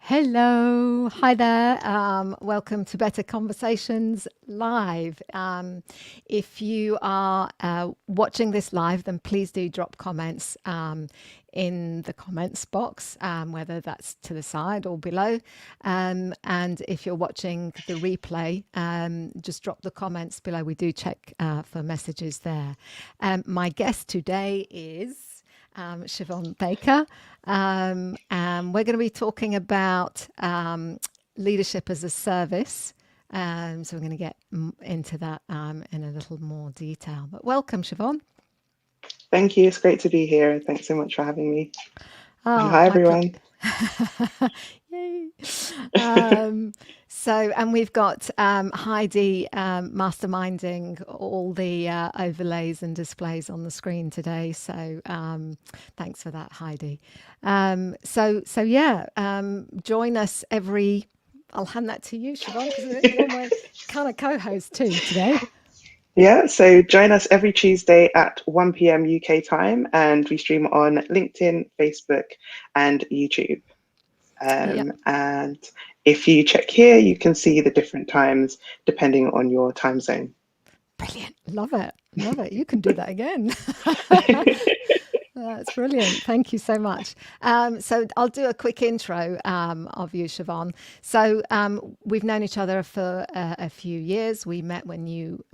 Hello, hi there. Welcome to Better Conversations Live. If you are watching this live, then please do drop comments in the comments box, whether that's to the side or below. And if you're watching the replay, just drop the comments below. We do check for messages there. My guest today is Siobhan Baker. And we're going to be talking about leadership as a service. So we're going to get into that in a little more detail. But welcome, Siobhan. Thank you. It's great to be here. Thanks so much for having me. And Oh, hi, my pleasure. everyone. Yay. And we've got Heidi masterminding all the overlays and displays on the screen today. So thanks for that, Heidi. Join us every. I'll hand that to you, Siobhan, because you're my kind of co-host too today. Yeah, so join us every Tuesday at 1 p.m. UK time, and we stream on LinkedIn, Facebook, and YouTube. Yep. And if you check here, you can see the different times depending on your time zone. Brilliant. Love it. Love it. You can do that again. That's brilliant. Thank you so much. So I'll do a quick intro of you, Siobhan. So we've known each other for a few years. We met when you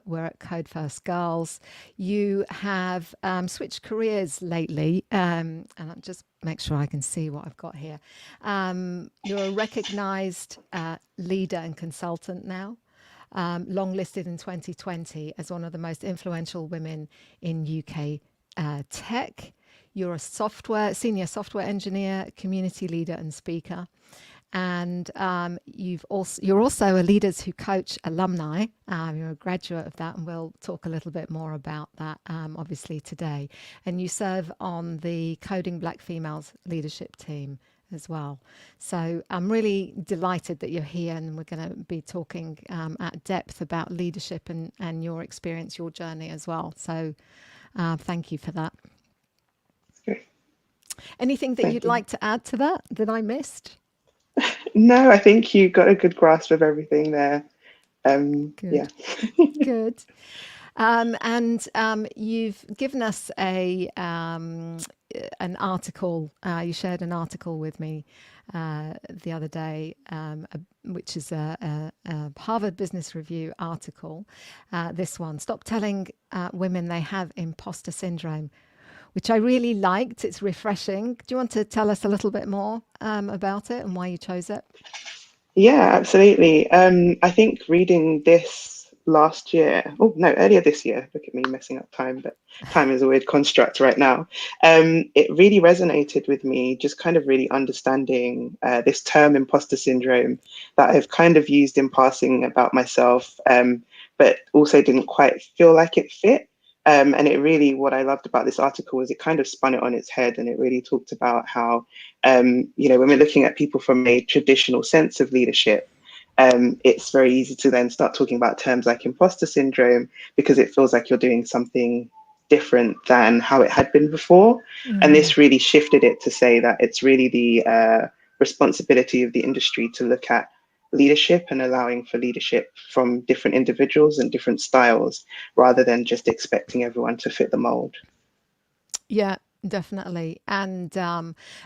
were at Code First Girls. You have switched careers lately, and I'll just make sure I can see what I've got here. You're a recognised leader and consultant now. Long listed in 2020 as one of the most influential women in UK tech. You're a senior software engineer, community leader, and speaker. And you're also a Leaders Who Coach alumni. You're a graduate of that, and we'll talk a little bit more about that, obviously, today. And you serve on the Coding Black Females leadership team as well. So I'm really delighted that you're here, and we're going to be talking at depth about leadership and your experience, your journey as well. So thank you for that. Great. Anything that Thank you'd you. like to add to that I missed? No, I think you got a good grasp of everything there. Yeah. Good. Good. And you've given us an article. You shared an article with me the other day, which is a Harvard Business Review article. This one, Stop Telling Women They Have Imposter Syndrome, which I really liked. It's refreshing. Do you want to tell us a little bit more about it and why you chose it? Yeah, absolutely. I think reading this last year, oh no, earlier this year, look at me messing up time, but time is a weird construct right now. It really resonated with me, just kind of really understanding this term imposter syndrome that I've kind of used in passing about myself, but also didn't quite feel like it fit. And it really, what I loved about this article was it kind of spun it on its head, and it really talked about how when we're looking at people from a traditional sense of leadership, it's very easy to then start talking about terms like imposter syndrome because it feels like you're doing something different than how it had been before. And Mm. this really shifted it to say that it's really the responsibility of the industry to look at leadership and allowing for leadership from different individuals and different styles rather than just expecting everyone to fit the mold. Yeah, definitely. And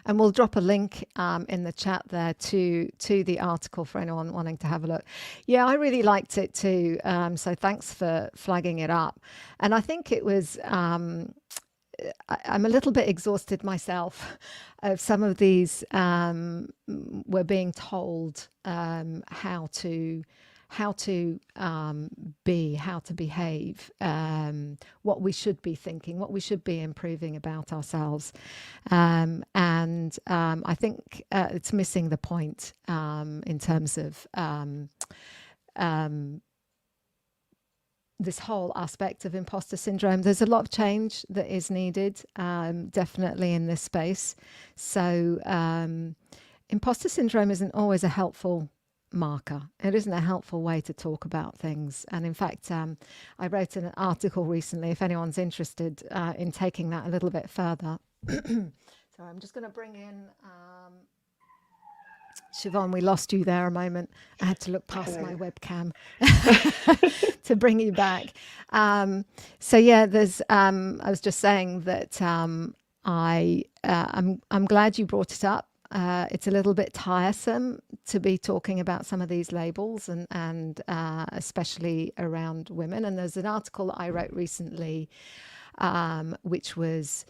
we'll drop a link in the chat there to the article for anyone wanting to have a look. Yeah, I really liked it too. So thanks for flagging it up. And I think it was I'm a little bit exhausted myself of some of these. We're being told how to be, how to behave, what we should be thinking, what we should be improving about ourselves. I think it's missing the point in terms of this whole aspect of imposter syndrome. There's a lot of change that is needed, definitely in this space. So imposter syndrome isn't always a helpful marker. It isn't a helpful way to talk about things. And in fact, I wrote an article recently, if anyone's interested in taking that a little bit further. So I'm just going to bring in Siobhan, we lost you there a moment. I had to look past my Hello. webcam to bring you back. So yeah, there's. I was just saying that I'm glad you brought it up. It's a little bit tiresome to be talking about some of these labels and especially around women. And there's an article that I wrote recently, which was.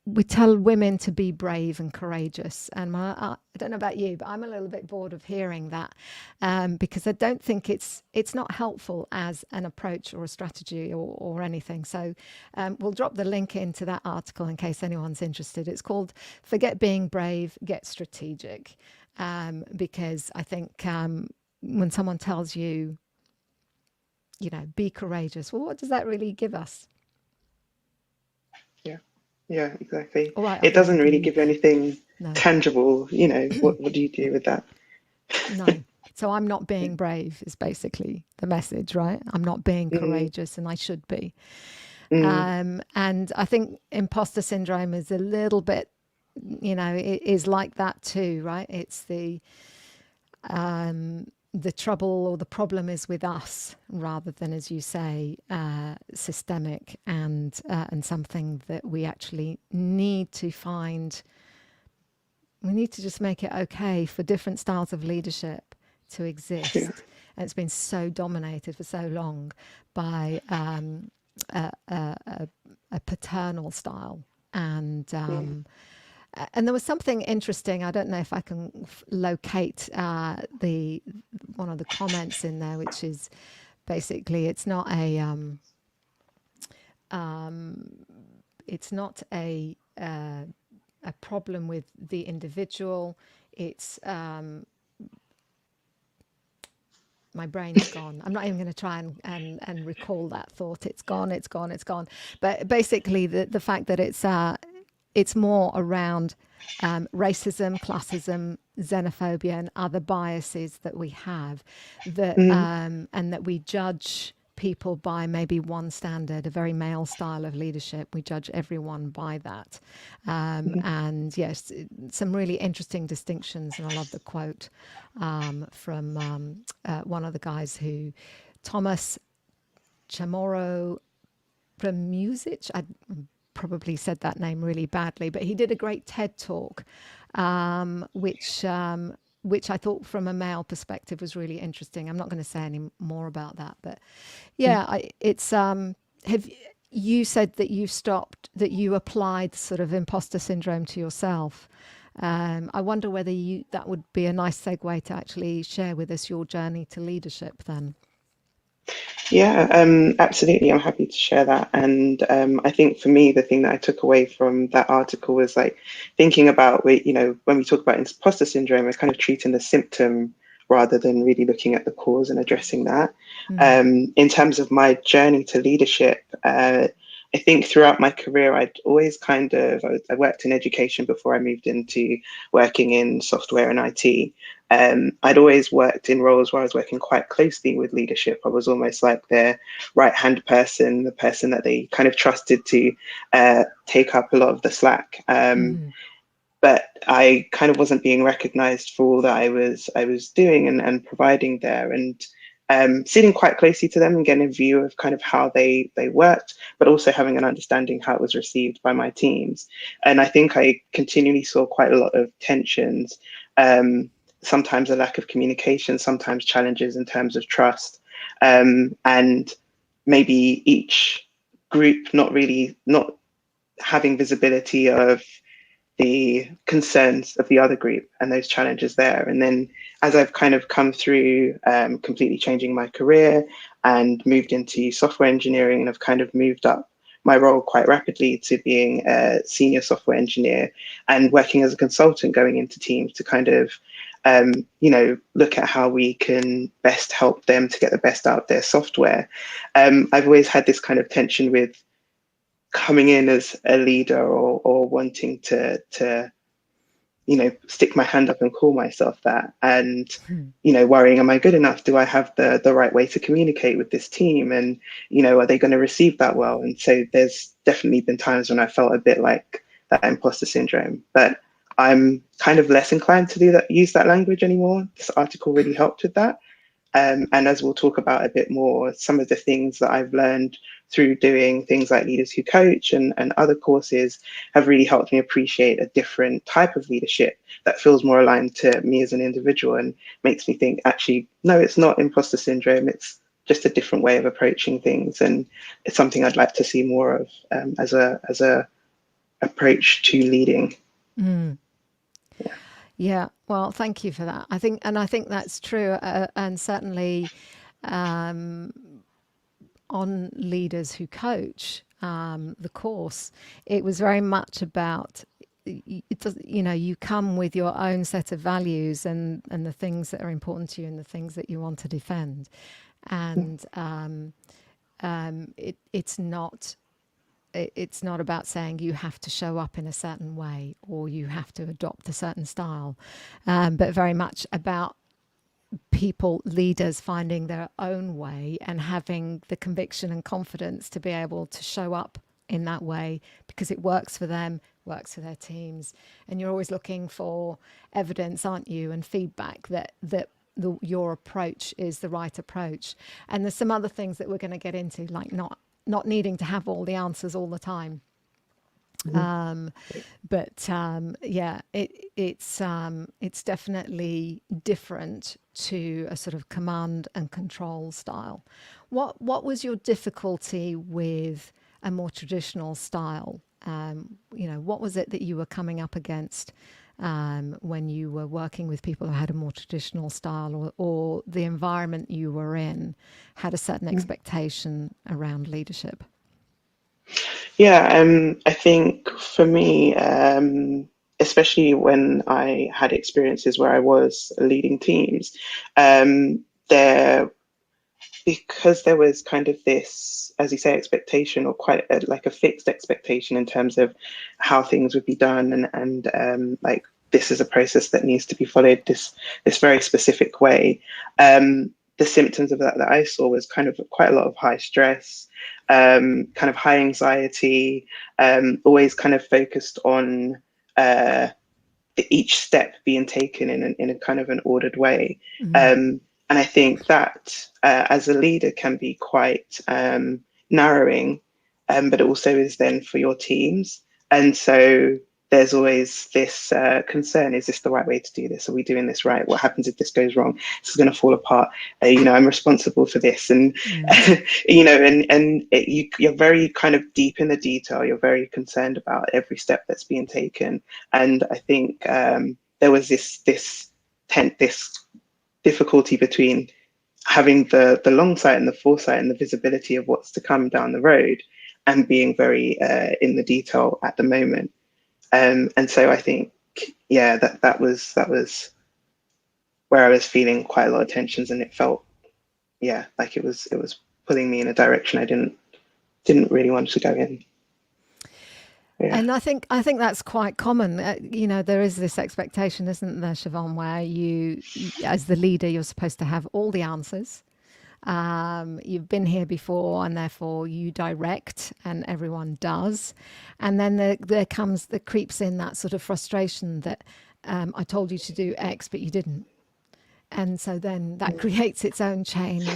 We tell women to be brave and courageous. And I don't know about you, but I'm a little bit bored of hearing that because I don't think it's not helpful as an approach or a strategy or anything. So we'll drop the link into that article in case anyone's interested. It's called Forget Being Brave, Get Strategic. Because I think when someone tells you, be courageous, well, what does that really give us? Yeah, exactly. All right, It I've doesn't lost really you. give you anything No. tangible. What do you do with that? No. So I'm not being brave is basically the message, right? I'm not being Mm, courageous and I should be. mm, And I think imposter syndrome is a little bit, it is like that too, right? It's the trouble or the problem is with us rather than, as you say, systemic and something that we actually need to find. We need to just make it okay for different styles of leadership to yeah. exist. And it's been so dominated for so long by a paternal style. Mm, And there was something interesting. I don't know if I can locate the one of the comments in there, which is basically it's not a problem with the individual. It's my brain's gone. I'm not even going to try and recall that thought. It's gone. It's gone. It's gone. But basically, the fact that it's more around racism, classism, xenophobia, and other biases that we have, that mm, and that we judge people by maybe one standard, a very male style of leadership. We judge everyone by that. mm, And yes, some really interesting distinctions. And I love the quote from one of the guys Thomas Chamorro Premusic. I probably said that name really badly, but he did a great TED talk, which I thought from a male perspective was really interesting. I'm not going to say any more about that, but mm. yeah, it's have you said that that you applied sort of imposter syndrome to yourself. I wonder whether that would be a nice segue to actually share with us your journey to leadership then. Yeah, absolutely. I'm happy to share that. And I think for me, the thing that I took away from that article was like thinking about, when we talk about imposter syndrome, we're kind of treating the symptom rather than really looking at the cause and addressing that. Mm. In terms of my journey to leadership, I think throughout my career, I worked in education before I moved into working in software and IT. I'd always worked in roles where I was working quite closely with leadership. I was almost like their right hand person, the person that they kind of trusted to take up a lot of the slack. Mm-hmm. But I kind of wasn't being recognized for all that I was doing and providing there. And sitting quite closely to them and getting a view of kind of how they worked, but also having an understanding how it was received by my teams. And I think I continually saw quite a lot of tensions, sometimes a lack of communication, sometimes challenges in terms of trust, and maybe each group not having visibility of the concerns of the other group and those challenges there. And then as I've kind of come through completely changing my career and moved into software engineering and have kind of moved up my role quite rapidly to being a senior software engineer and working as a consultant going into teams to kind of look at how we can best help them to get the best out of their software. I've always had this kind of tension with coming in as a leader or wanting to stick my hand up and call myself that, and worrying, am I good enough? Do I have the right way to communicate with this team? And are they going to receive that well? And so there's definitely been times when I felt a bit like that imposter syndrome, but I'm kind of less inclined to use that language anymore. This article really helped with that. And as we'll talk about a bit more, some of the things that I've learned through doing things like Leaders Who Coach and other courses have really helped me appreciate a different type of leadership that feels more aligned to me as an individual and makes me think, actually, no, it's not imposter syndrome. It's just a different way of approaching things. And it's something I'd like to see more of as a approach to leading. Mm. Yeah. Yeah, well, thank you for that. I think that's true, and certainly um, on Leaders Who Coach, the course, it was very much about it does, you know, you come with your own set of values and the things that are important to you and the things that you want to defend, and it's not about saying you have to show up in a certain way or you have to adopt a certain style, but very much about people, leaders, finding their own way and having the conviction and confidence to be able to show up in that way because it works for them, works for their teams. And you're always looking for evidence, aren't you, and feedback that your approach is the right approach. And there's some other things that we're going to get into, like not needing to have all the answers all the time. Yeah, it's definitely different to a sort of command and control style. What was your difficulty with a more traditional style? What was it that you were coming up against when you were working with people who had a more traditional style, or the environment you were in had a certain expectation around leadership? Yeah, I think for me, especially when I had experiences where I was leading teams, there because there was kind of this, as you say, expectation or quite like a fixed expectation in terms of how things would be done, and like this is a process that needs to be followed this very specific way. The symptoms of that I saw was kind of quite a lot of high stress, kind of high anxiety, always kind of focused on each step being taken in a kind of an ordered way. Mm. And I think that as a leader can be quite narrowing, but it also is then for your teams. And so there's always this concern: is this the right way to do this? Are we doing this right? What happens if this goes wrong? This is going to fall apart. I'm responsible for this, and you're very kind of deep in the detail. You're very concerned about every step that's being taken, and I think there was this difficulty between having the long sight and the foresight and the visibility of what's to come down the road, and being very in the detail at the moment. And so I think, yeah, that was where I was feeling quite a lot of tensions, and it felt, yeah, like it was pulling me in a direction I didn't really want to go in. Yeah. And I think that's quite common. There is this expectation, isn't there, Siobhan, where you, as the leader, you're supposed to have all the answers. You've been here before, and therefore you direct, and everyone does. And then there creeps in that sort of frustration that I told you to do X, but you didn't. And so then that creates its own chain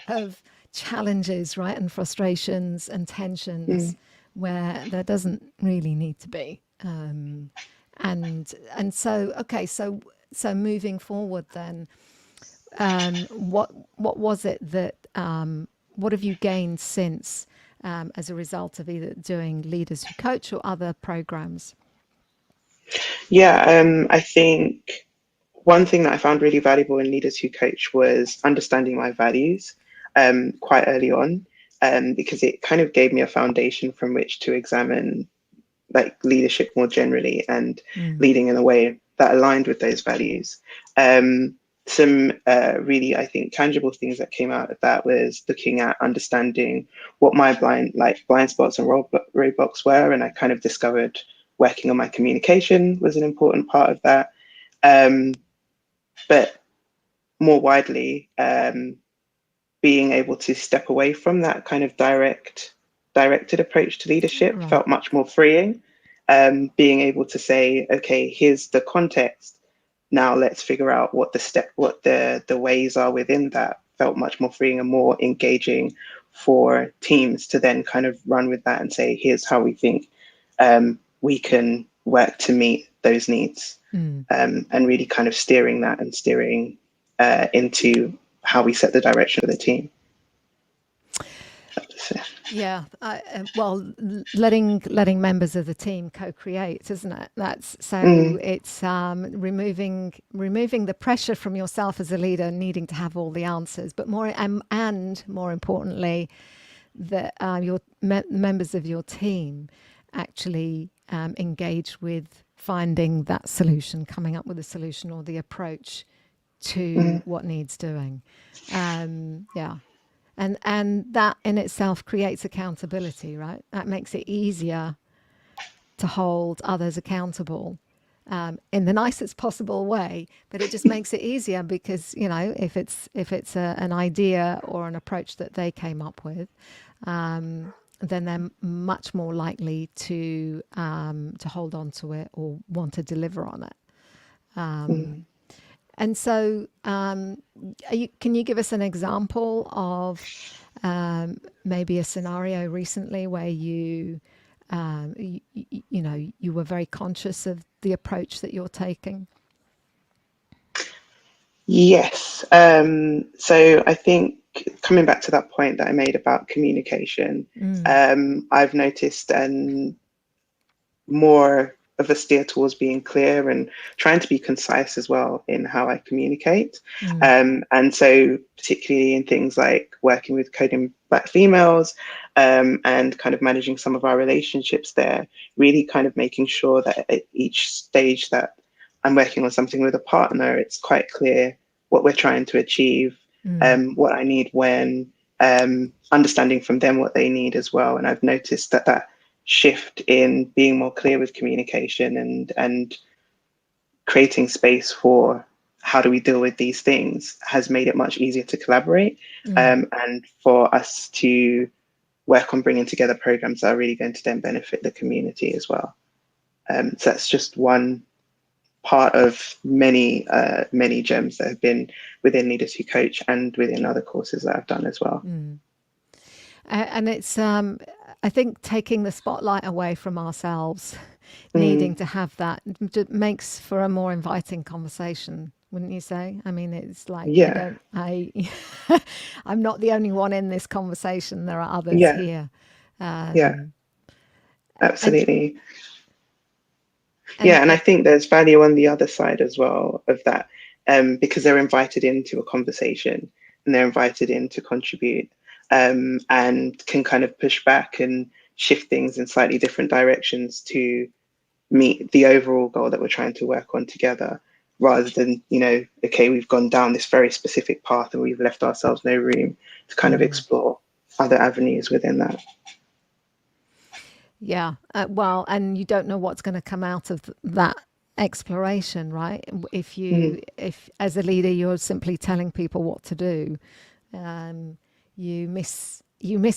of challenges, right, and frustrations and tensions where there doesn't really need to be. And so okay, so moving forward then, what was it that what have you gained since as a result of either doing Leaders Who Coach or other programs? Yeah, I think one thing that I found really valuable in Leaders Who Coach was understanding my values quite early on, because it kind of gave me a foundation from which to examine like leadership more generally and leading in a way that aligned with those values. Some really, I think, tangible things that came out of that was looking at understanding what my blind spots and roadblocks were, and I kind of discovered working on my communication was an important part of that. But more widely, being able to step away from that kind of directed approach to leadership Right. felt much more freeing. being able to say, okay, here's the context. Now let's figure out what the ways are within that, felt much more freeing and more engaging for teams to then kind of run with that and say, here's how we think we can work to meet those needs, and really kind of steering that and steering into how we set the direction of the team. Yeah, well, letting members of the team co-create, isn't it? That's so. It's removing the pressure from yourself as a leader, needing to have all the answers, but more and more importantly, that your members of your team actually engage with finding that solution, coming up with a solution or the approach to what needs doing. Yeah. And that in itself creates accountability, right? That makes it easier to hold others accountable in the nicest possible way. But it just makes it easier because, you know, if it's an idea or an approach that they came up with, then they're much more likely to hold on to it or want to deliver on it. And so, can you give us an example of maybe a scenario recently where you were very conscious of the approach that you're taking? Yes. So I think coming back to that point that I made about communication, I've noticed more of a steer towards being clear and trying to be concise as well in how I communicate. And so particularly in things like working with coding Black females, and kind of managing some of our relationships there, really kind of making sure that at each stage that I'm working on something with a partner, it's quite clear what we're trying to achieve, what I need when, understanding from them what they need as well. And I've noticed that shift in being more clear with communication and creating space for how do we deal with these things has made it much easier to collaborate, and for us to work on bringing together programs that are really going to then benefit the community as well. So that's just one part of many gems that have been within Leaders Who Coach and within other courses that I've done as well. And it's, I think, taking the spotlight away from ourselves, needing to have that makes for a more inviting conversation, wouldn't you say? I mean, it's like, I'm not the only one in this conversation. There are others here. Absolutely. And I think there's value on the other side as well of that, because they're invited into a conversation and they're invited in to contribute, and can kind of push back and shift things in slightly different directions to meet the overall goal that we're trying to work on together, rather than, okay, we've gone down this very specific path and we've left ourselves no room to kind of explore other avenues within that. Yeah, well, and you don't know what's going to come out of that exploration, right? If as a leader you're simply telling people what to do, you miss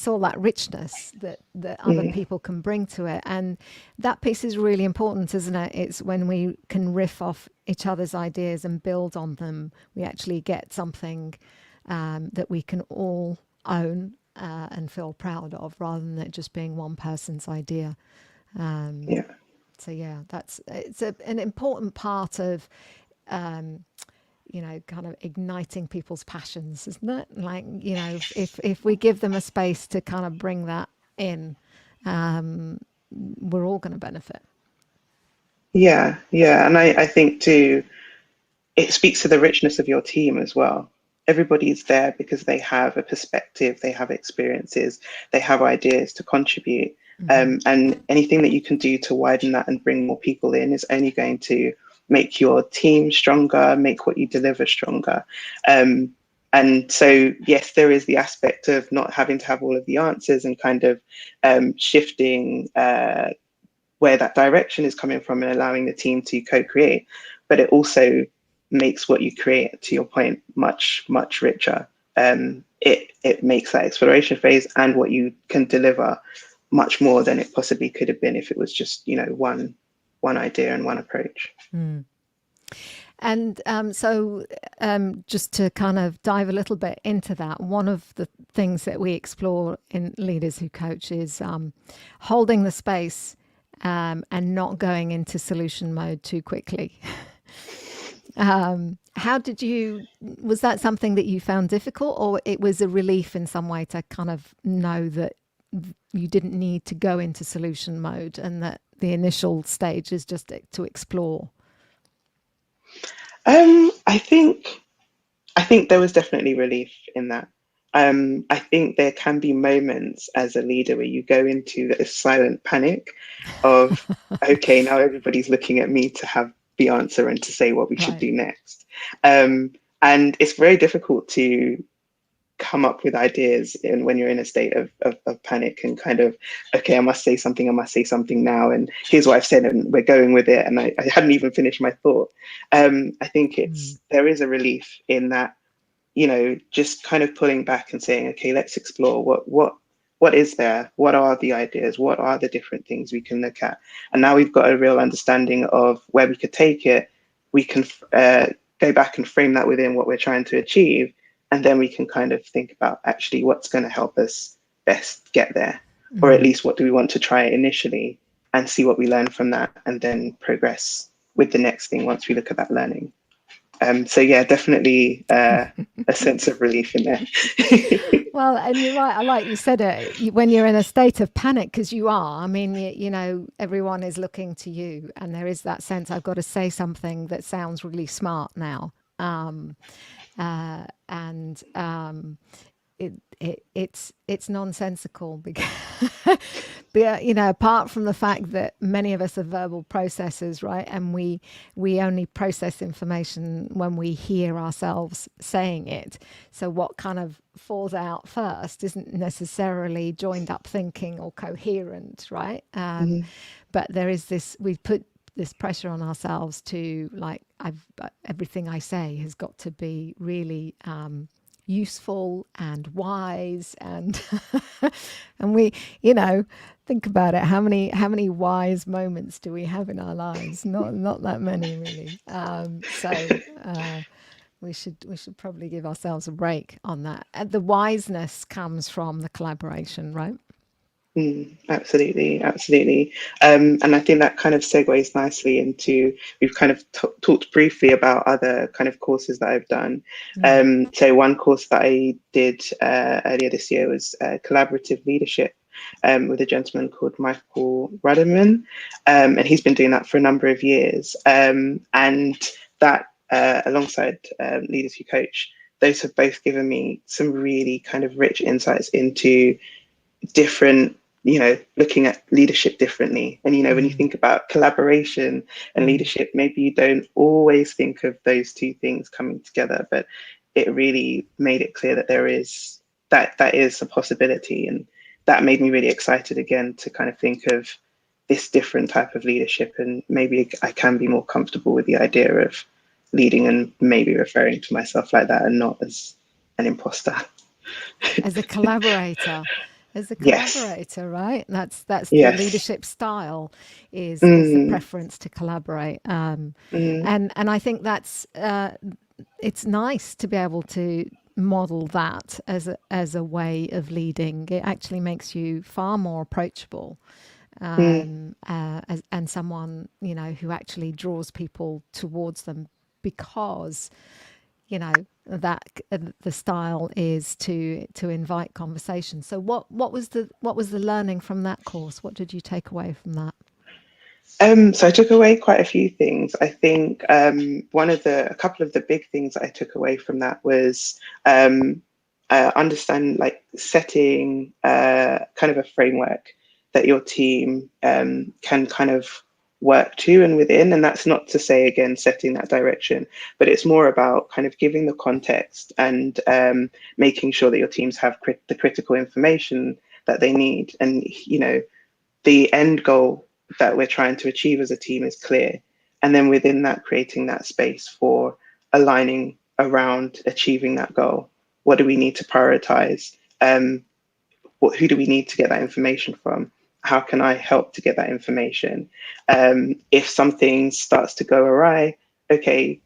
all that richness that other people can bring to it. And that piece is really important, isn't it? It's when we can riff off each other's ideas and build on them, we actually get something that we can all own and feel proud of, rather than it just being one person's idea. So yeah, it's an important part of kind of igniting people's passions, isn't it? Like, if we give them a space to kind of bring that in, we're all going to benefit. Yeah, and I think too, it speaks to the richness of your team as well. Everybody's there because they have a perspective, they have experiences, they have ideas to contribute. And anything that you can do to widen that and bring more people in is only going to make your team stronger, make what you deliver stronger. And so, yes, there is the aspect of not having to have all of the answers and kind of shifting where that direction is coming from and allowing the team to co-create. But it also makes what you create, to your point, much, much richer. It makes that exploration phase and what you can deliver much more than it possibly could have been if it was just, one idea and one approach. And just to kind of dive a little bit into that, one of the things that we explore in Leaders Who Coach is holding the space and not going into solution mode too quickly. Was that something that you found difficult, or it was a relief in some way to kind of know that you didn't need to go into solution mode and that the initial stage is just to explore? I think there was definitely relief in that. I think there can be moments as a leader where you go into a silent panic of, okay, now everybody's looking at me to have the answer and to say what we should Right. do next. And it's very difficult to come up with ideas when you're in a state of panic and kind of, okay, I must say something now, and here's what I've said and we're going with it, and I hadn't even finished my thought. I think there is a relief in that, just kind of pulling back and saying, okay, let's explore what is there, what are the ideas, what are the different things we can look at, and now we've got a real understanding of where we could take it. We can go back and frame that within what we're trying to achieve. And then we can kind of think about actually what's going to help us best get there, or at least what do we want to try initially and see what we learn from that, and then progress with the next thing once we look at that learning. So yeah, definitely a sense of relief in there. Well, and you're right. I like you said it, when you're in a state of panic, because you are. I mean, everyone is looking to you, and there is that sense, I've got to say something that sounds really smart now. And it's nonsensical because apart from the fact that many of us are verbal processors, right, and we only process information when we hear ourselves saying it, so what kind of falls out first isn't necessarily joined up thinking or coherent, right? But there is this, we've put this pressure on ourselves to, like, everything I say has got to be really useful and wise, and and we, think about it, how many wise moments do we have in our lives? Not that many, really. We should probably give ourselves a break on that. And the wiseness comes from the collaboration, right? Absolutely. And I think that kind of segues nicely into, we've kind of talked briefly about other kind of courses that I've done. So one course that I did earlier this year was collaborative leadership with a gentleman called Michael Rudderman. And he's been doing that for a number of years. And that alongside Leaders Who Coach, those have both given me some really kind of rich insights into different, looking at leadership differently. And, when you think about collaboration and leadership, maybe you don't always think of those two things coming together, but it really made it clear that that is a possibility. And that made me really excited again to kind of think of this different type of leadership. And maybe I can be more comfortable with the idea of leading and maybe referring to myself like that and not as an imposter. As a collaborator. Yes. Right? That's the Yes. leadership style, is the preference to collaborate. And I think that's it's nice to be able to model that as a way of leading. It actually makes you far more approachable, and someone, who actually draws people towards them, because that the style is to invite conversation. So what was the learning from that course? What did you take away from that? So I took away quite a few things. I think a couple of the big things that I took away from that was understand, like, setting kind of a framework that your team can kind of work to and within. And that's not to say, again, setting that direction, but it's more about kind of giving the context and making sure that your teams have the critical information that they need. And, the end goal that we're trying to achieve as a team is clear. And then within that, creating that space for aligning around achieving that goal. What do we need to prioritize? Who do we need to get that information from? how can I help to get that information? If something starts to go awry, okay,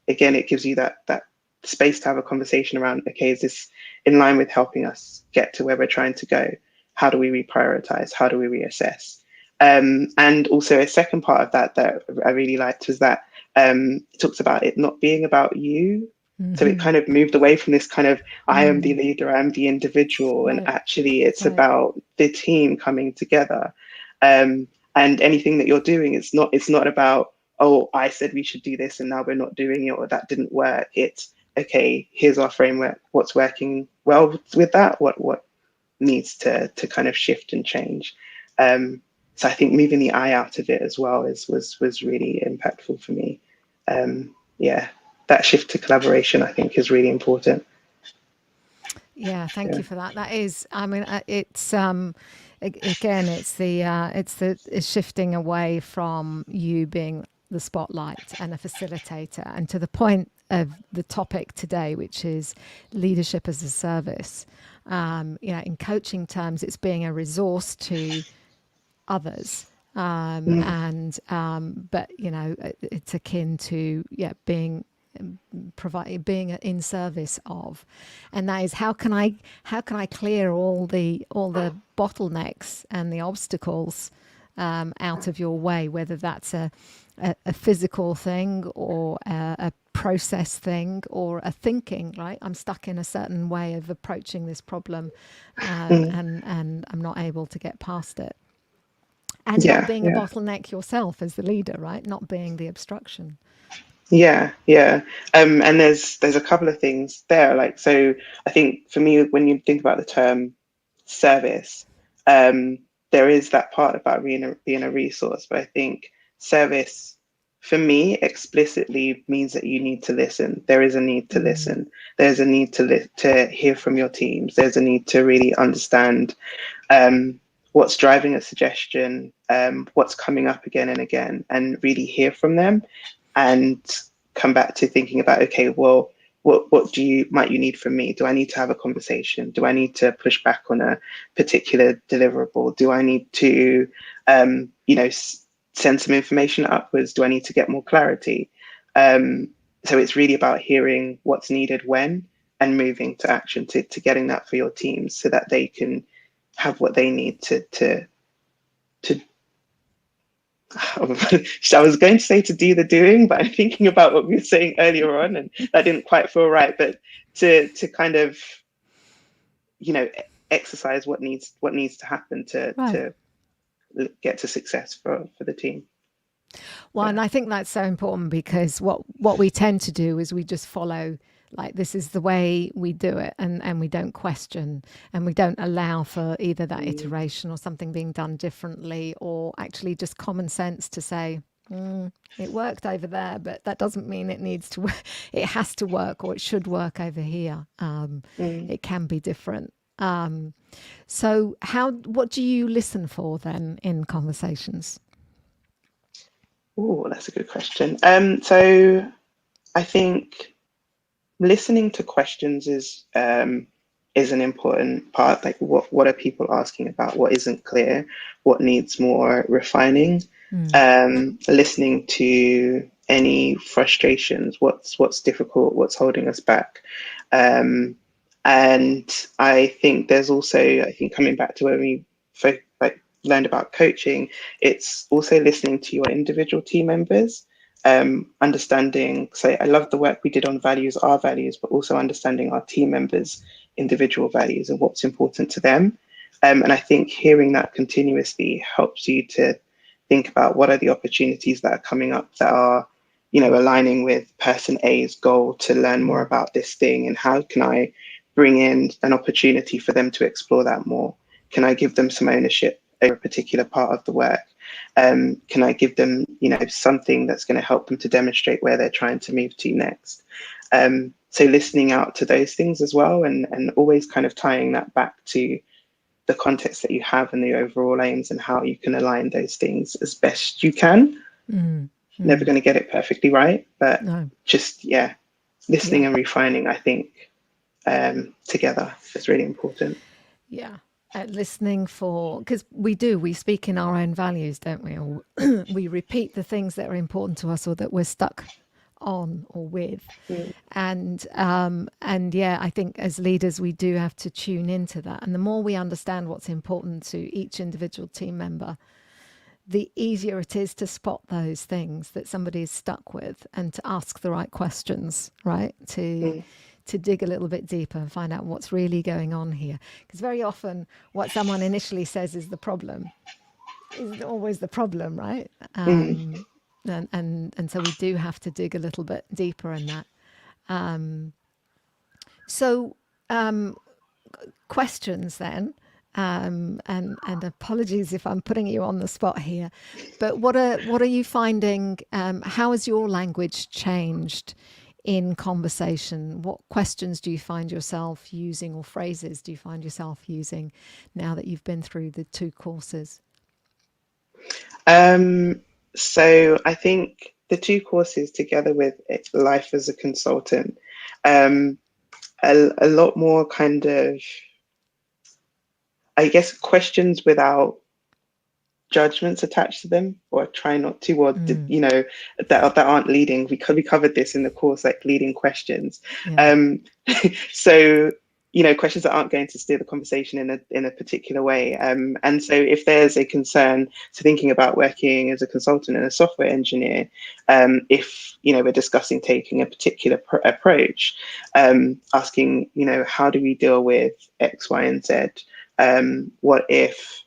again, it gives you that space to have a conversation around, okay, is this in line with helping us get to where we're trying to go? How do we reprioritize? How do we reassess? And also a second part of that I really liked was that it talks about it not being about you. So it kind of moved away from this kind of, I am the leader, I'm the individual, and actually it's about the team coming together. And anything that you're doing, it's not about, oh, I said we should do this and now we're not doing it, or that didn't work. It's, okay, here's our framework, what's working well with that, what needs to kind of shift and change. So I think moving the I out of it as well was really impactful for me. Yeah, that shift to collaboration, I think, is really important. Yeah, thank you for that. That is, I mean, it's again, it's the shifting away from you being the spotlight and a facilitator, and to the point of the topic today, which is leadership as a service. In coaching terms, it's being a resource to others. But it's akin to being in service of, and that is how can I clear all the bottlenecks and the obstacles out of your way, whether that's a physical thing or a process thing or a thinking, right? I'm stuck in a certain way of approaching this problem, and I'm not able to get past it. And not being a bottleneck yourself as the leader, right? Not being the obstruction. Yeah. And there's a couple of things there. Like, so I think for me, when you think about the term service, there is that part about being a resource, but I think service for me explicitly means that you need to listen. There is a need to listen. There's a need to hear from your teams. There's a need to really understand what's driving a suggestion, what's coming up again and again, and really hear from them, and come back to thinking about, okay, well, what might you need from me? Do I need to have a conversation? Do I need to push back on a particular deliverable? Do I need to, send some information upwards? Do I need to get more clarity? So it's really about hearing what's needed when, and moving to action to getting that for your teams so that they can have what they need to I was going to say to do the doing, but I'm thinking about what we were saying earlier on, and that didn't quite feel right. But to kind of, exercise what needs to happen to get to success for the team. Well, and I think that's so important, because what we tend to do is we just follow, like, this is the way we do it, and we don't question, and we don't allow for either that iteration or something being done differently, or actually just common sense to say, it worked over there, but that doesn't mean it has to work, or it should work over here. It can be different. So what do you listen for then in conversations? Oh, that's a good question. So I think listening to questions is an important part. Like, what are people asking about? What isn't clear? What needs more refining? Listening to any frustrations. What's difficult? What's holding us back? And I think there's also, I think, coming back to where we learned about coaching, it's also listening to your individual team members. Understanding, so I love the work we did on values, our values, but also understanding our team members' individual values and what's important to them. And I think hearing that continuously helps you to think about what are the opportunities that are coming up that are, aligning with person A's goal to learn more about this thing, and how can I bring in an opportunity for them to explore that more? Can I give them some ownership over a particular part of the work? Can I give them, something that's going to help them to demonstrate where they're trying to move to next? So listening out to those things as well, and always kind of tying that back to the context that you have and the overall aims, and how you can align those things as best you can. Never going to get it perfectly right, but just, listening and refining, I think, together is really important. Yeah. listening for, because we speak in our own values, don't we? Or we repeat the things that are important to us or that we're stuck on or with. And yeah, I think as leaders we do have to tune into that, and the more we understand what's important to each individual team member, the easier it is to spot those things that somebody is stuck with and to ask the right questions, right? To dig a little bit deeper and find out what's really going on here. Because very often what someone initially says is the problem isn't always the problem, right? And so we do have to dig a little bit deeper in that. So questions then, and apologies if I'm putting you on the spot here, but what are you finding? How has your language changed in conversation? What questions do you find yourself using, or phrases do you find yourself using now that you've been through the 2 courses? So I think the 2 courses together with life as a consultant, a lot more kind of, I guess, questions without judgments attached to them, or try not to, or that aren't leading. We covered this in the course, like leading questions. So questions that aren't going to steer the conversation in a particular way. And so if there's a concern to thinking about working as a consultant and a software engineer, if we're discussing taking a particular approach, asking how do we deal with X, Y, and Z? What if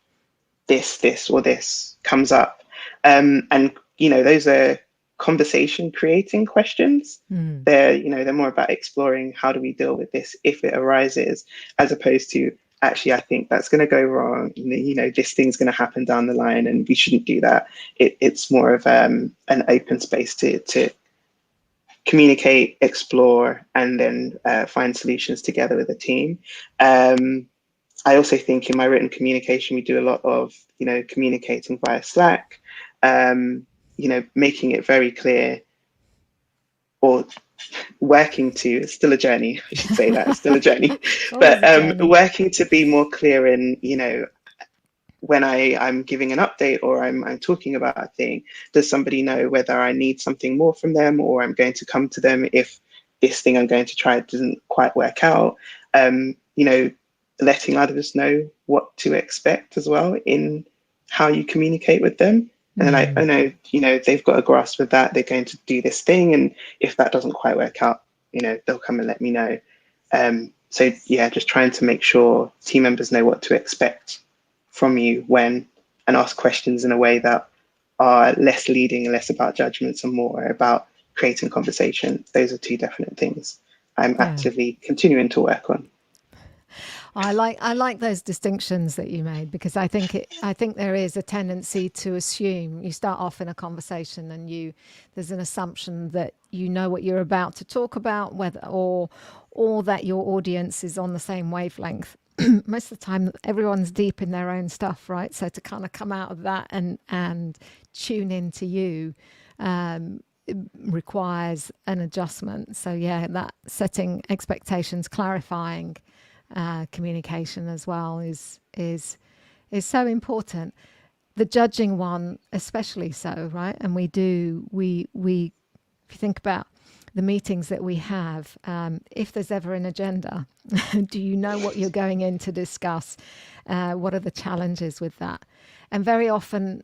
this or this comes up? And those are conversation creating questions. They're more about exploring how do we deal with this if it arises, as opposed to actually I think that's going to go wrong, this thing's going to happen down the line and we shouldn't do that. It's more of an open space to communicate, explore, and then find solutions together with a team. I also think in my written communication, we do a lot of, communicating via Slack, making it very clear, or working to, it's still a journey, I should say that, it's still a journey, but working to be more clear in, when I'm giving an update or I'm talking about a thing, does somebody know whether I need something more from them, or I'm going to come to them if this thing I'm going to try doesn't quite work out? Letting others know what to expect as well in how you communicate with them. And I know, they've got a grasp of that. They're going to do this thing. And if that doesn't quite work out, they'll come and let me know. So yeah, just trying to make sure team members know what to expect from you and ask questions in a way that are less leading and less about judgments and more about creating conversation. Those are 2 definite things I'm actively continuing to work on. I like those distinctions that you made, because I think there is a tendency to assume. You start off in a conversation and there's an assumption that you know what you're about to talk about, whether or that your audience is on the same wavelength. Most of the time everyone's deep in their own stuff, right? So to kind of come out of that and tune into you requires an adjustment. So yeah, that setting expectations, clarifying communication as well is so important. The judging one especially so, right? And we if you think about the meetings that we have, if there's ever an agenda, do you know what you're going in to discuss? What are the challenges with that? And very often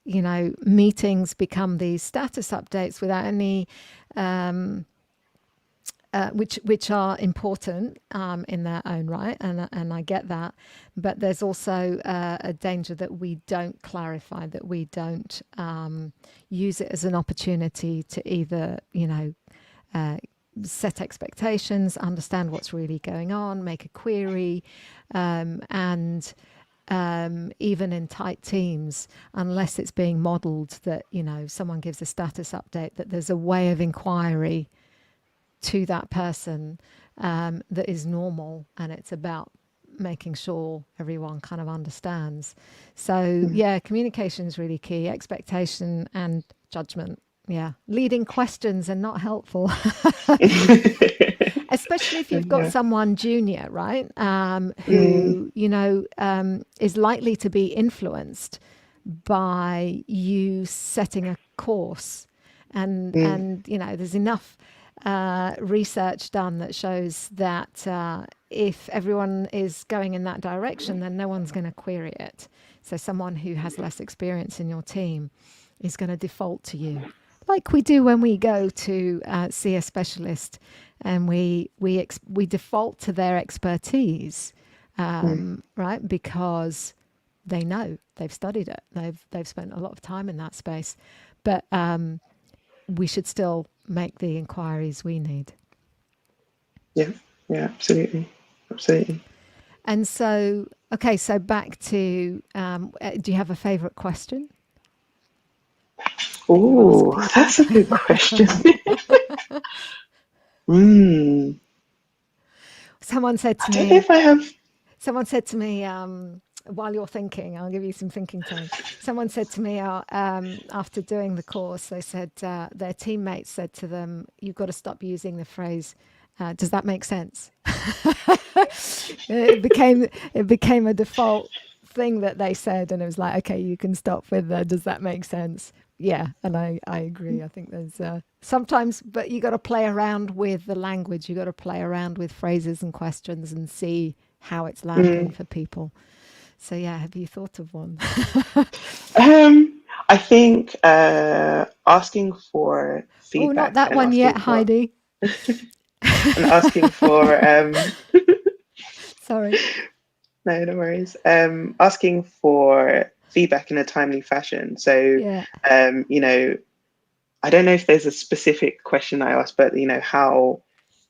meetings become these status updates without any which are important in their own right, and I get that, but there's also a danger that we don't clarify, that we don't use it as an opportunity to either set expectations, understand what's really going on, make a query, and even in tight teams, unless it's being modelled that someone gives a status update, that there's a way of inquiry to that person that is normal, and it's about making sure everyone kind of understands. So yeah, communication is really key. Expectation and judgment. Yeah, leading questions are not helpful. especially if you've got Yeah. someone junior, right? Mm, Who, is likely to be influenced by you setting a course. mm, There's enough research done that shows that if everyone is going in that direction, then no one's going to query it. So someone who has less experience in your team is going to default to you, like we do when we go to see a specialist, and we default to their expertise, mm. right? Because they know, they've studied it, they've spent a lot of time in that space, but we should still make the inquiries we need. Yeah, yeah, absolutely. Absolutely. And so, okay, so back to, do you have a favorite question that you ask Oh, people? that's a good question. Mm, Someone said I to don't know me, if I have. someone said to me, while you're thinking, I'll give you some thinking time. Someone said to me after doing the course, they said their teammates said to them, "You've got to stop using the phrase, does that make sense?" it became a default thing that they said, and it was like, okay, you can stop with does that make sense? Yeah, and I agree. I think there's sometimes, but you got to play around with the language. You got to play around with phrases and questions and see how it's landing Mm, for people. So yeah, have you thought of one? I think asking for Oh, not feedback that one yet, Heidi. and asking for Sorry. no, no worries. Asking for feedback in a timely fashion. So, Yeah. you know, I don't know if there's a specific question I asked, but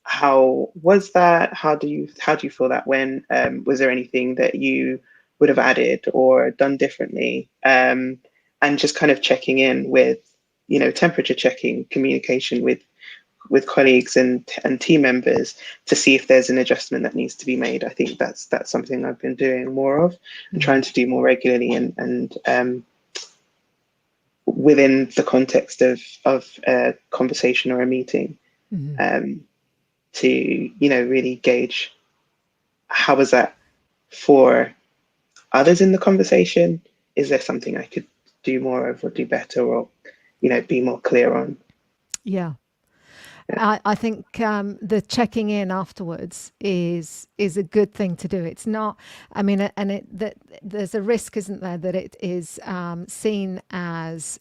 how was that? How do you feel that went? Was there anything that you would have added or done differently? And just kind of checking in with, temperature checking, communication with colleagues and team members to see if there's an adjustment that needs to be made. I think that's something I've been doing more of and Mm. trying to do more regularly and within the context of a conversation or a meeting, Mm. um, to really gauge how was that for others in the conversation. Is there something I could do more of or do better or be more clear on? Yeah. Yeah. I think the checking in afterwards is a good thing to do. It's not, I mean, and that there's a risk, isn't there, that it is seen as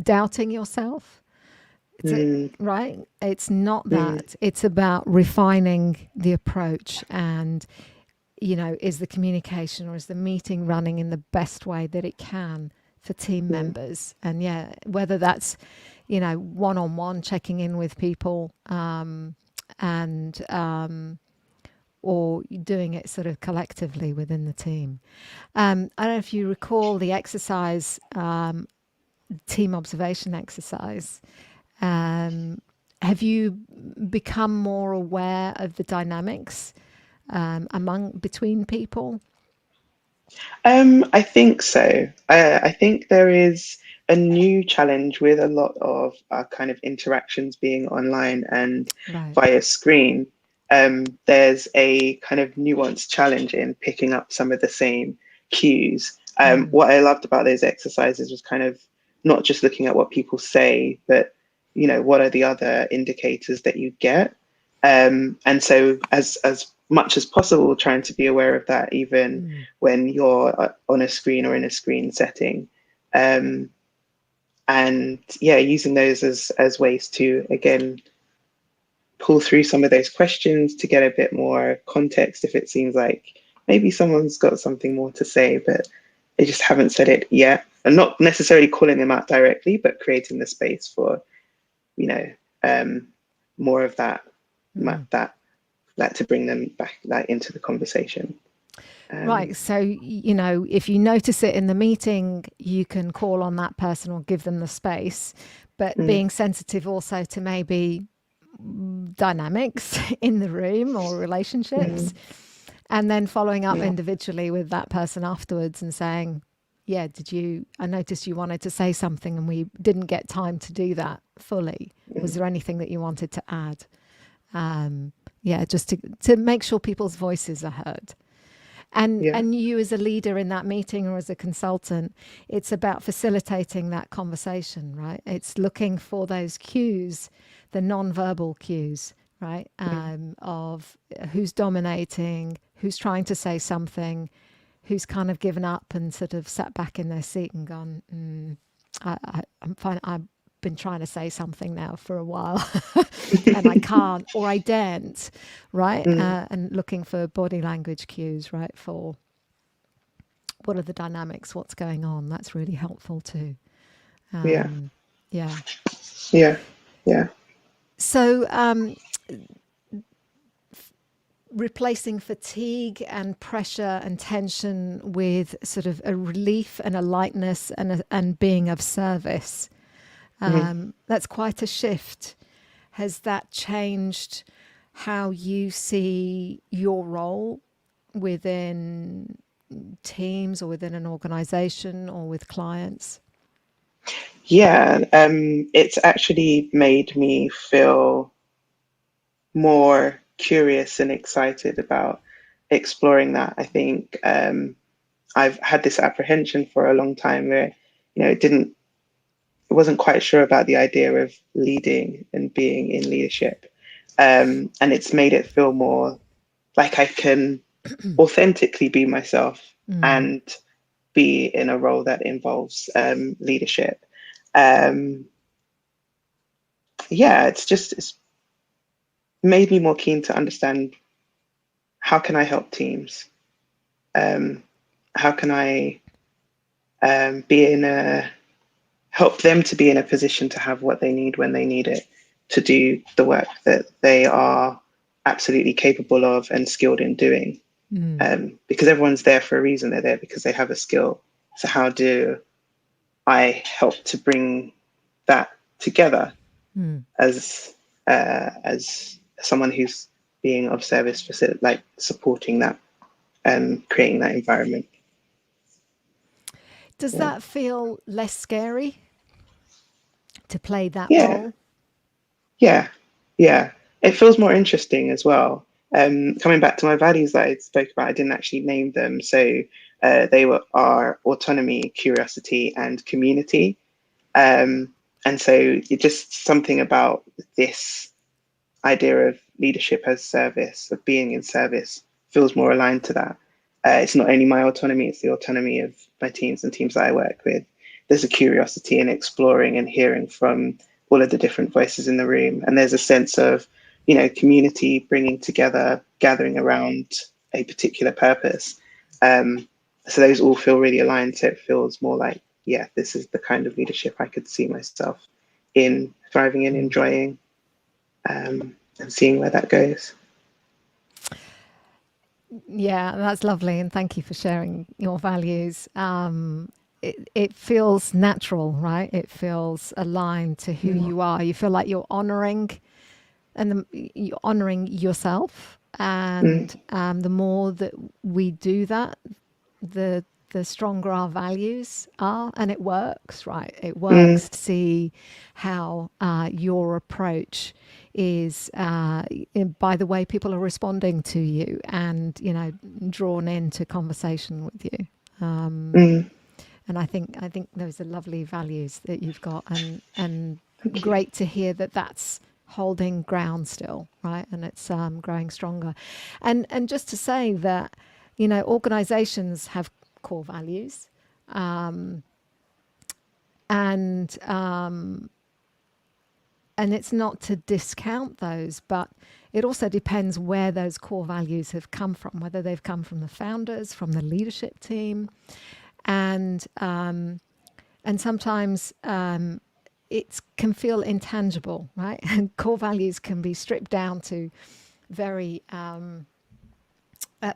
doubting yourself. Mm, Right? It's not mm, that. It's about refining the approach and, is the communication or is the meeting running in the best way that it can for team mm, members? And yeah, whether that's, one-on-one checking in with people, and or doing it sort of collectively within the team. I don't know if you recall the exercise, team observation exercise. Um, have you become more aware of the dynamics between people? I think so. I think there is a new challenge with a lot of our kind of interactions being online and Right. via screen. There's a kind of nuanced challenge in picking up some of the same cues. Mm. What I loved about those exercises was kind of not just looking at what people say, but what are the other indicators that you get. And so as much as possible, trying to be aware of that, even Mm. when you're on a screen or in a screen setting. Um, and yeah, using those as ways to again pull through some of those questions to get a bit more context if it seems like maybe someone's got something more to say, but they just haven't said it yet. And not necessarily calling them out directly, but creating the space for, you know, um, more of Mm. that that to bring them back like into the conversation. Right. Um, So, if you notice it in the meeting, you can call on that person or give them the space, but mm, being sensitive also to maybe dynamics in the room or relationships, mm, and then following up yeah, individually with that person afterwards and saying, yeah, I noticed you wanted to say something and we didn't get time to do that fully. Was mm, there anything that you wanted to add? Um, Yeah, just to make sure people's voices are heard. And Yeah. and you as a leader in that meeting or as a consultant, it's about facilitating that conversation, right? It's looking for those cues, the non-verbal cues, right? Of who's dominating, who's trying to say something, who's kind of given up and sort of sat back in their seat and gone, I'm fine. I've been trying to say something now for a while and I can't or I daren't, right? And looking for body language cues, right? For what are the dynamics, what's going on? That's really helpful too. Yeah. Yeah. Yeah. Yeah. So, replacing fatigue and pressure and tension with sort of a relief and a lightness and being of service. That's quite a shift. Has that changed how you see your role within teams or within an organization or with clients? Yeah. It's actually made me feel more curious and excited about exploring that. I think I've had this apprehension for a long time where, it wasn't quite sure about the idea of leading and being in leadership. And it's made it feel more like I can authentically be myself and be in a role that involves leadership. Um, yeah, it's made me more keen to understand how can I help teams? Um, how can I be in a help them to be in a position to have what they need when they need it to do the work that they are absolutely capable of and skilled in doing. Because everyone's there for a reason. They're there because they have a skill. So how do I help to bring that together as someone who's being of service for like supporting that and creating that environment? Does Yeah. that feel less scary to play that Yeah. role? Yeah. Yeah. It feels more interesting as well. Coming back to my values that I spoke about, I didn't actually name them. So are autonomy, curiosity, and community. And so it just something about this idea of leadership as service, of being in service, feels more aligned to that. It's not only my autonomy, it's the autonomy of my teams and teams that I work with. There's a curiosity in exploring and hearing from all of the different voices in the room. And there's a sense of, community bringing together, gathering around a particular purpose. So those all feel really aligned. So it feels more like, yeah, this is the kind of leadership I could see myself in thriving and enjoying, and seeing where that goes. Yeah, that's lovely. And thank you for sharing your values. It feels natural, right? It feels aligned to who you are. You feel like you're honoring you're honoring yourself. And the more that we do that, the stronger our values are, and it works, right? It works to see how your approach is by the way people are responding to you and drawn into conversation with you. And I think those are lovely values that you've got, and Thank you. great to hear that that's holding ground still, right? And it's growing stronger. And just to say that organizations have core values, and it's not to discount those, but it also depends where those core values have come from, whether they've come from the founders, from the leadership team, and sometimes it can feel intangible, right? And core values can be stripped down to very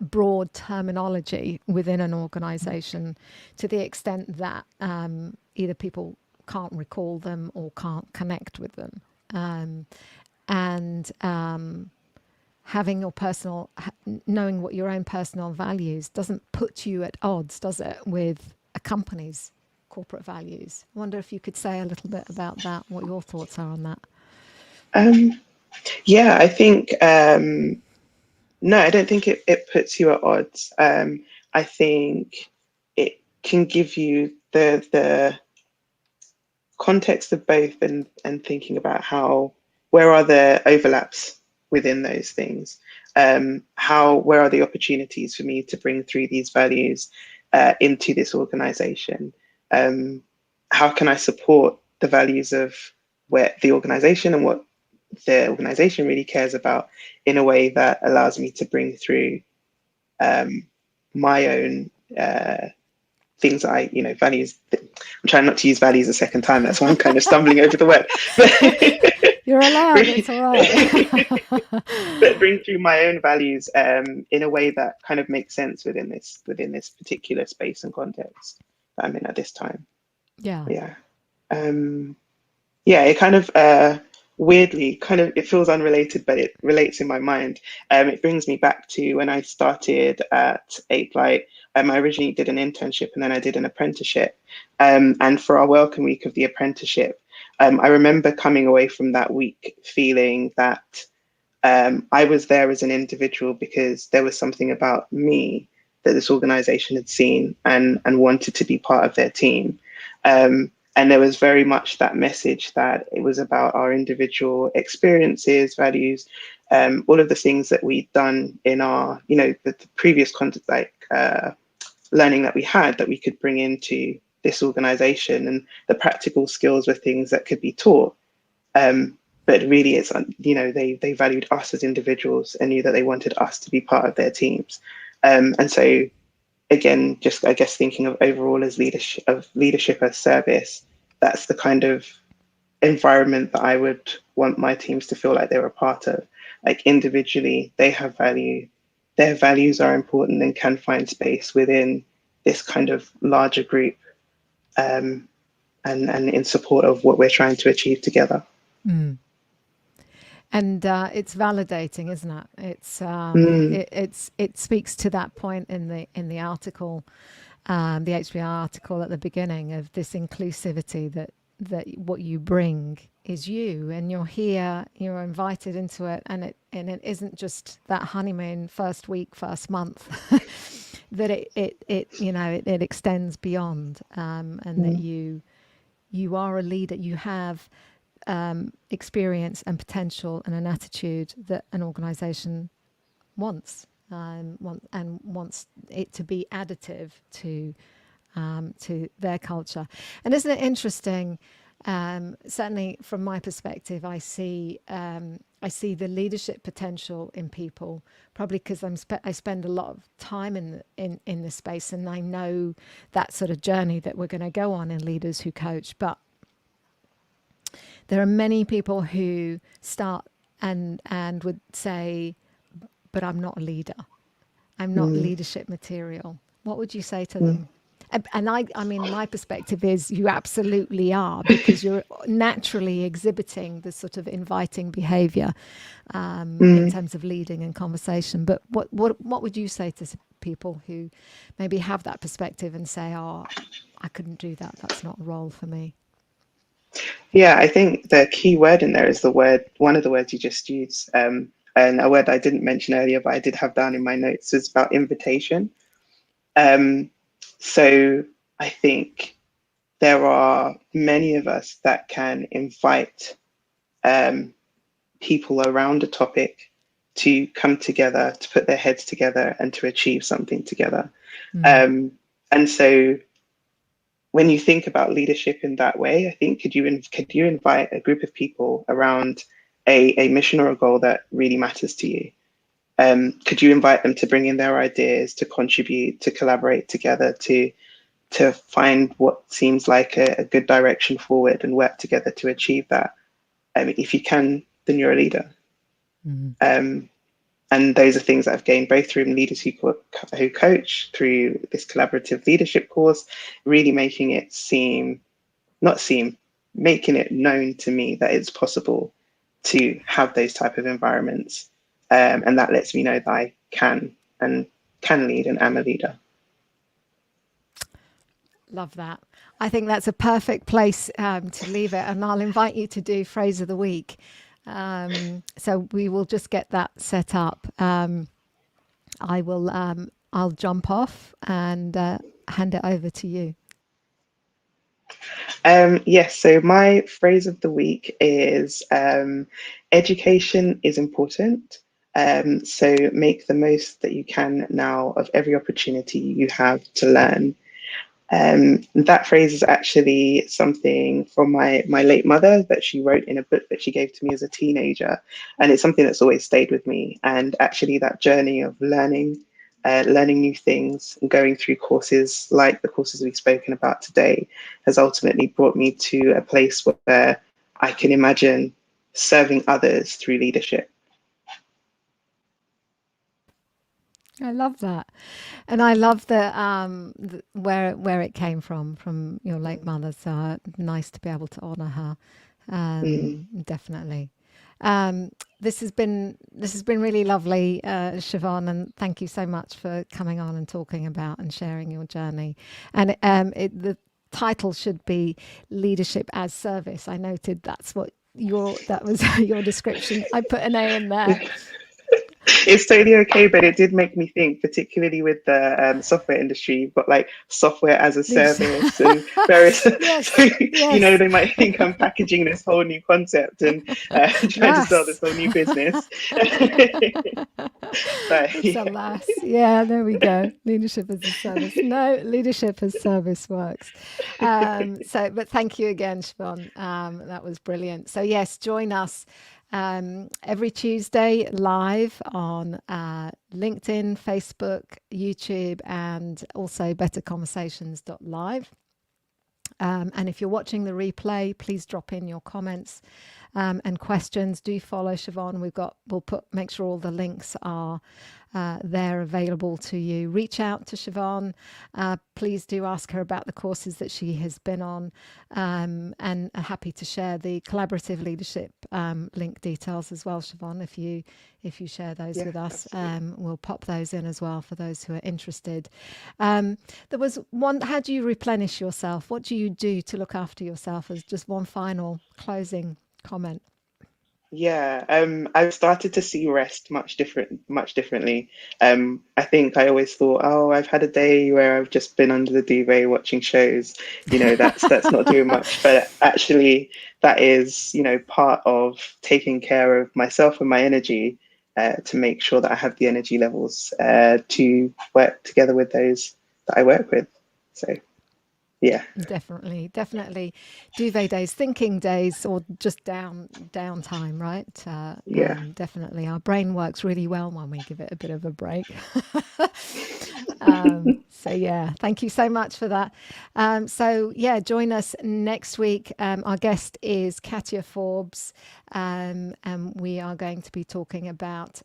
broad terminology within an organization, to the extent that either people can't recall them or can't connect with them. And having your knowing what your own personal values doesn't put you at odds, does it, with a company's corporate values? I wonder if you could say a little bit about that, what your thoughts are on that. Yeah, I think no, I don't think it puts you at odds. I think it can give you the context of both, and thinking about how, where are the overlaps within those things, where are the opportunities for me to bring through these values into this organization, um, how can I support the values of where the organization and what the organization really cares about in a way that allows me to bring through my own things that I, values. I'm trying not to use values a second time. That's why I'm kind of stumbling over the word. You're allowed, it's all right. But bring through my own values in a way that kind of makes sense within this particular space and context that I'm in at this time. Yeah. Yeah. Yeah, it kind of weirdly it feels unrelated, but it relates in my mind. It brings me back to when I started at Eight Light. I originally did an internship and then I did an apprenticeship. And for our welcome week of the apprenticeship, I remember coming away from that week feeling that I was there as an individual because there was something about me that this organization had seen and wanted to be part of their team. And there was very much that message that it was about our individual experiences, values, all of the things that we'd done in our, the previous content, like learning that we had, that we could bring into this organization, and the practical skills were things that could be taught. But really, it's, they valued us as individuals and knew that they wanted us to be part of their teams. And so, again, just I guess thinking of overall as leadership as service, that's the kind of environment that I would want my teams to feel like they were part of. Like individually, they have value, their values are important and can find space within this kind of larger group, and in support of what we're trying to achieve together. And it's validating, isn't it? Mm, It speaks to that point in the article, the HBR article at the beginning, of this inclusivity, that what you bring is you, and you're here, you're invited into it, and it isn't just that honeymoon first week, first month, that it extends beyond, and that mm, you are a leader, you have experience and potential and an attitude that an organization wants, and wants it to be additive to their culture. And isn't it interesting? Certainly, from my perspective, I see the leadership potential in people. Probably because I spend a lot of time in this space, and I know that sort of journey that we're going to go on in Leaders Who Coach. But there are many people who start and would say, "But I'm not a leader. I'm not mm, leadership material." What would you say to mm, them? And I mean, my perspective is you absolutely are, because you're naturally exhibiting the sort of inviting behaviour in mm. terms of leading and conversation. But what would you say to people who maybe have that perspective and say, "Oh, I couldn't do that. That's not a role for me." Yeah, I think the key word in there is one of the words you just used, and a word I didn't mention earlier, but I did have down in my notes, is about invitation. Um, so I think there are many of us that can invite um, people around a topic to come together, to put their heads together, and to achieve something together. Mm. Um, and so when you think about leadership in that way, I think could you invite a group of people around a mission or a goal that really matters to you? Could you invite them to bring in their ideas, to contribute, to collaborate together, to find what seems like a good direction forward and work together to achieve that? I mean, if you can, then you're a leader. Mm. Um, and those are things that I've gained both through Leaders Who Coach, through this collaborative leadership course, really making it not seem, making it known to me that it's possible to have those type of environments. And that lets me know that I can lead and am a leader. Love that. I think that's a perfect place to leave it. And I'll invite you to do phrase of the week So we will just get that set up. I'll jump off and hand it over to you. Yes, so my phrase of the week is education is important. So make the most that you can now of every opportunity you have to learn. That phrase is actually something from my late mother that she wrote in a book that she gave to me as a teenager, and it's something that's always stayed with me. And actually, that journey of learning new things, and going through courses like the courses we've spoken about today, has ultimately brought me to a place where I can imagine serving others through leadership. I love that, and I love where it came from your late mother. So nice to be able to honour her. Mm. Definitely. Um, this has been really lovely, Siobhan, and thank you so much for coming on and talking about and sharing your journey. And the title should be Leadership as Service. I noted that was your description. I put an A in there. It's totally okay, but it did make me think, particularly with the software industry, you've got like software as a service and various, Yes, so, yes. they might think I'm packaging this whole new concept and trying to sell this Mass. whole new business. But It's a yeah, lass. Yeah, there we go. Leadership as a service. No, leadership as service works. But thank you again, Siobhan. That was brilliant. So yes, join us every Tuesday live on LinkedIn, Facebook, YouTube, and also betterconversations.live. And if you're watching the replay, please drop in your comments and questions. Do follow Siobhan. Make sure all the links are there available to you. Reach out to Siobhan. Please do ask her about the courses that she has been on, and happy to share the collaborative leadership link details as well, Siobhan. If you share those yeah, with us, absolutely. we'll pop those in as well for those who are interested. There was one. How do you replenish yourself? What do you do to look after yourself? As just one final closing comment. Yeah, I've started to see rest much differently. I think I always thought, oh, I've had a day where I've just been under the duvet watching shows. That's not doing much. But actually, that is, part of taking care of myself and my energy, to make sure that I have the energy levels to work together with those that I work with. So yeah, Definitely, definitely. Duvet days, thinking days, or just downtime, right? yeah. Definitely. Our brain works really well when we give it a bit of a break. So yeah, thank you so much for that. So yeah, join us next week. Our guest is Katia Forbes, and we are going to be talking about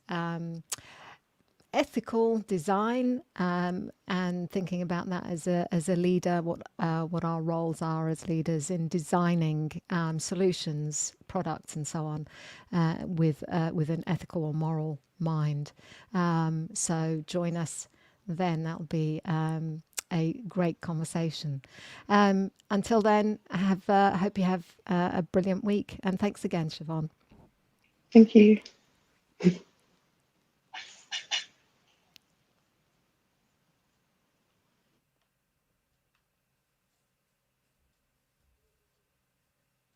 ethical design, and thinking about that as a leader, what our roles are as leaders in designing solutions, products, and so on, with an ethical or moral mind. So join us then. That'll be a great conversation. Until then, hope you have a brilliant week, and thanks again, Siobhan. Thank you.